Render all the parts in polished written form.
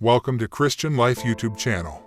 Welcome to Christian Life YouTube channel.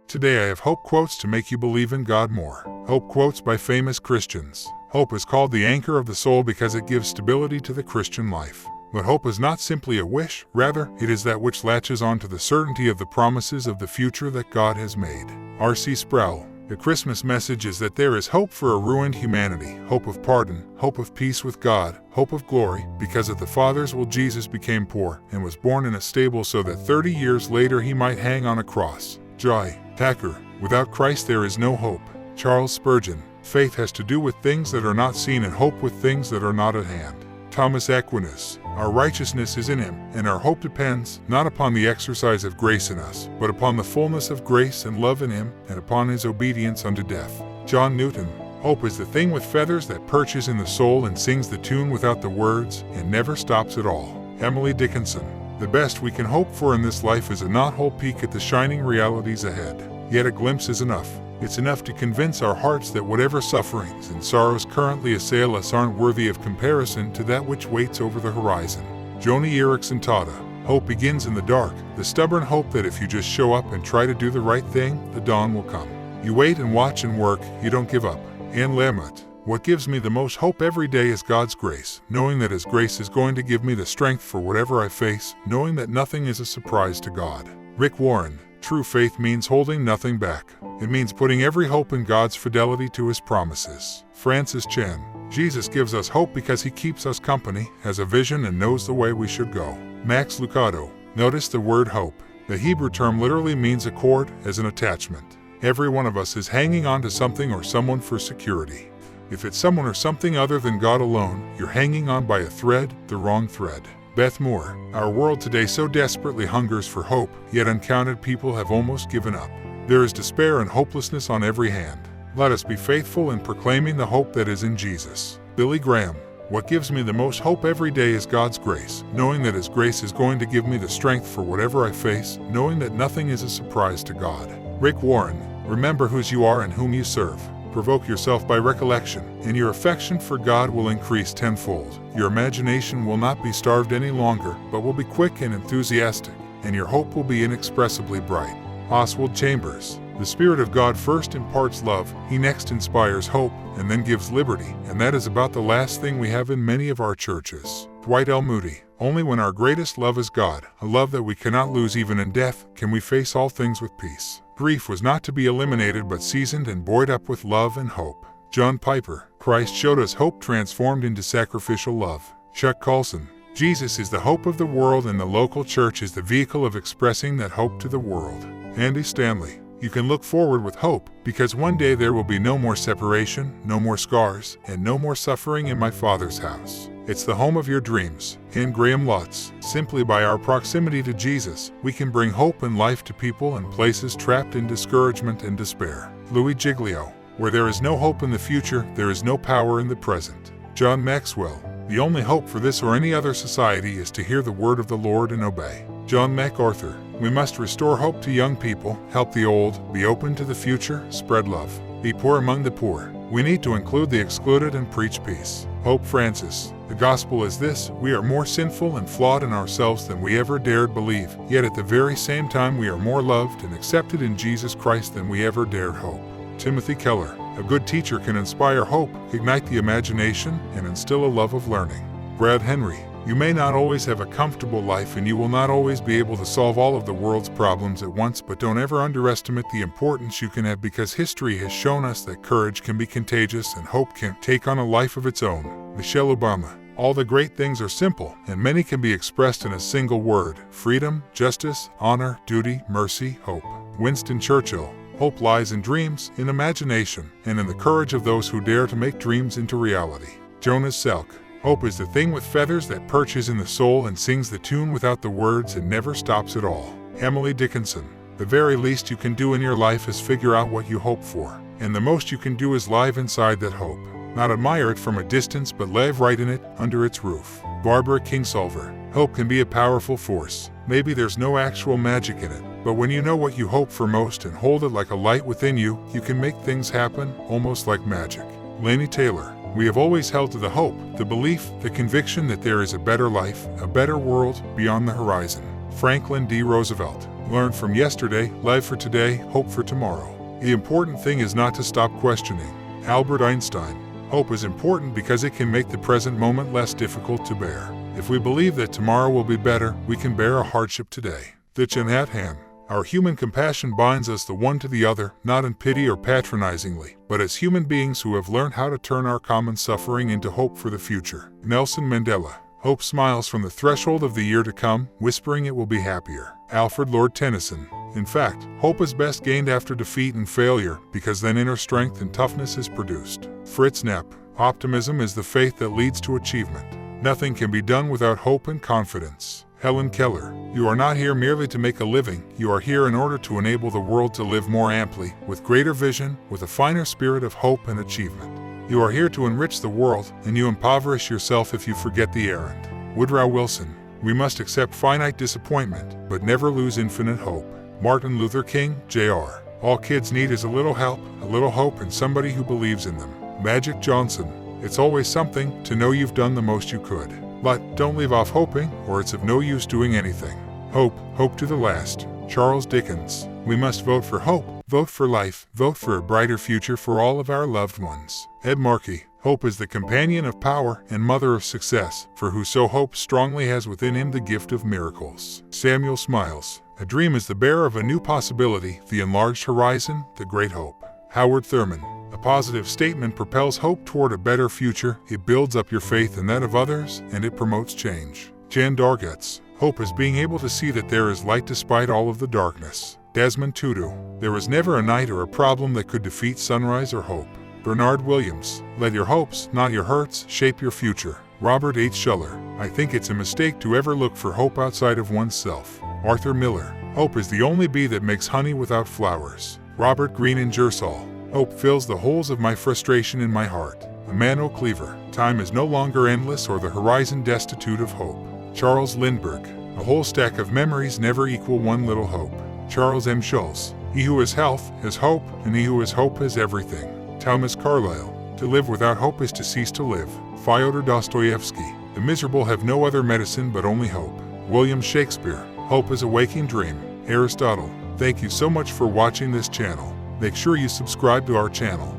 Today I have hope quotes to make you believe in God more. Hope quotes by famous Christians. Hope is called the anchor of the soul because it gives stability to the Christian life. But hope is not simply a wish, rather, it is that which latches on to the certainty of the promises of the future that God has made. R.C. Sproul. The Christmas message is that there is hope for a ruined humanity, hope of pardon, hope of peace with God, hope of glory. Because of the Father's will Jesus became poor and was born in a stable so that 30 years later he might hang on a cross. Joy. Tacker. Without Christ there is no hope. Charles Spurgeon. Faith has to do with things that are not seen and hope with things that are not at hand. Thomas Aquinas. Our righteousness is in him, and our hope depends, not upon the exercise of grace in us, but upon the fullness of grace and love in him, and upon his obedience unto death. John Newton. Hope is the thing with feathers that perches in the soul and sings the tune without the words, and never stops at all. Emily Dickinson. The best we can hope for in this life is a knot-hole peek at the shining realities ahead. Yet a glimpse is enough. It's enough to convince our hearts that whatever sufferings and sorrows currently assail us aren't worthy of comparison to that which waits over the horizon. Joni Eareckson Tada. Hope begins in the dark, the stubborn hope that if you just show up and try to do the right thing, the dawn will come. You wait and watch and work, you don't give up. Anne Lamott. What gives me the most hope every day is God's grace, knowing that His grace is going to give me the strength for whatever I face, knowing that nothing is a surprise to God. Rick Warren. True faith means holding nothing back. It means putting every hope in God's fidelity to His promises. Francis Chan. Jesus gives us hope because He keeps us company, has a vision and knows the way we should go. Max Lucado. Notice the word hope. The Hebrew term literally means a cord, as an attachment. Every one of us is hanging on to something or someone for security. If it's someone or something other than God alone, you're hanging on by a thread, the wrong thread. Beth Moore. Our world today so desperately hungers for hope, yet uncounted people have almost given up. There is despair and hopelessness on every hand. Let us be faithful in proclaiming the hope that is in Jesus. Billy Graham. What gives me the most hope every day is God's grace, knowing that His grace is going to give me the strength for whatever I face, knowing that nothing is a surprise to God. Rick Warren. Remember whose you are and whom you serve. Provoke yourself by recollection, and your affection for God will increase tenfold. Your imagination will not be starved any longer, but will be quick and enthusiastic, and your hope will be inexpressibly bright. Oswald Chambers. The Spirit of God first imparts love, He next inspires hope, and then gives liberty, and that is about the last thing we have in many of our churches. Dwight L. Moody. Only when our greatest love is God, a love that we cannot lose even in death, can we face all things with peace. Grief was not to be eliminated but seasoned and buoyed up with love and hope. John Piper. Christ showed us hope transformed into sacrificial love. Chuck Colson. Jesus is the hope of the world and the local church is the vehicle of expressing that hope to the world. Andy Stanley. You can look forward with hope, because one day there will be no more separation, no more scars, and no more suffering in my Father's house. It's the home of your dreams. And Graham Lutz. Simply by our proximity to Jesus, we can bring hope and life to people and places trapped in discouragement and despair. Louis Giglio. Where there is no hope in the future, there is no power in the present. John Maxwell. The only hope for this or any other society is to hear the word of the Lord and obey. John MacArthur. We must restore hope to young people, help the old, be open to the future, spread love, be poor among the poor. We need to include the excluded and preach peace. Pope Francis. The gospel is this: we are more sinful and flawed in ourselves than we ever dared believe, yet at the very same time we are more loved and accepted in Jesus Christ than we ever dared hope. Timothy Keller. A good teacher can inspire hope, ignite the imagination, and instill a love of learning. Brad Henry. You may not always have a comfortable life and you will not always be able to solve all of the world's problems at once, but don't ever underestimate the importance you can have, because history has shown us that courage can be contagious and hope can take on a life of its own. Michelle Obama. All the great things are simple, and many can be expressed in a single word: freedom, justice, honor, duty, mercy, hope. Winston Churchill. Hope lies in dreams, in imagination, and in the courage of those who dare to make dreams into reality. Jonas Salk. Hope is the thing with feathers that perches in the soul and sings the tune without the words and never stops at all. Emily Dickinson. The very least you can do in your life is figure out what you hope for, and the most you can do is live inside that hope. Not admire it from a distance, but live right in it, under its roof. Barbara Kingsolver. Hope can be a powerful force. Maybe there's no actual magic in it, but when you know what you hope for most and hold it like a light within you, you can make things happen, almost like magic. Lainey Taylor. We have always held to the hope, the belief, the conviction that there is a better life, a better world, beyond the horizon. Franklin D. Roosevelt. Learn from yesterday, live for today, hope for tomorrow. The important thing is not to stop questioning. Albert Einstein. Hope is important because it can make the present moment less difficult to bear. If we believe that tomorrow will be better, we can bear a hardship today. Thich Nhat Hanh. Our human compassion binds us the one to the other, not in pity or patronizingly, but as human beings who have learned how to turn our common suffering into hope for the future. Nelson Mandela. Hope smiles from the threshold of the year to come, whispering it will be happier. Alfred Lord Tennyson. In fact, hope is best gained after defeat and failure, because then inner strength and toughness is produced. Fritz Knapp. Optimism is the faith that leads to achievement. Nothing can be done without hope and confidence. Helen Keller. You are not here merely to make a living, you are here in order to enable the world to live more amply, with greater vision, with a finer spirit of hope and achievement. You are here to enrich the world, and you impoverish yourself if you forget the errand. Woodrow Wilson. We must accept finite disappointment, but never lose infinite hope. Martin Luther King, Jr. All kids need is a little help, a little hope, and somebody who believes in them. Magic Johnson. It's always something to know you've done the most you could. But don't leave off hoping, or it's of no use doing anything. Hope, hope to the last. Charles Dickens. We must vote for hope, vote for life, vote for a brighter future for all of our loved ones. Ed Markey. Hope is the companion of power and mother of success, for whoso hopes strongly has within him the gift of miracles. Samuel Smiles. A dream is the bearer of a new possibility, the enlarged horizon, the great hope. Howard Thurman. A positive statement propels hope toward a better future, it builds up your faith and that of others, and it promotes change. Jan Dargetts. Hope is being able to see that there is light despite all of the darkness. Desmond Tutu. There was never a night or a problem that could defeat sunrise or hope. Bernard Williams. Let your hopes, not your hurts, shape your future. Robert H. Schuller. I think it's a mistake to ever look for hope outside of oneself. Arthur Miller. Hope is the only bee that makes honey without flowers. Robert Greene Ingersoll. Hope fills the holes of my frustration in my heart. Emmanuel Cleaver. Time is no longer endless or the horizon destitute of hope. Charles Lindbergh. A whole stack of memories never equal one little hope. Charles M. Schulz. He who has health has hope, and he who has hope has everything. Thomas Carlyle. To live without hope is to cease to live. Fyodor Dostoevsky. The miserable have no other medicine but only hope. William Shakespeare. Hope is a waking dream. Aristotle. Thank you so much for watching this channel. Make sure you subscribe to our channel.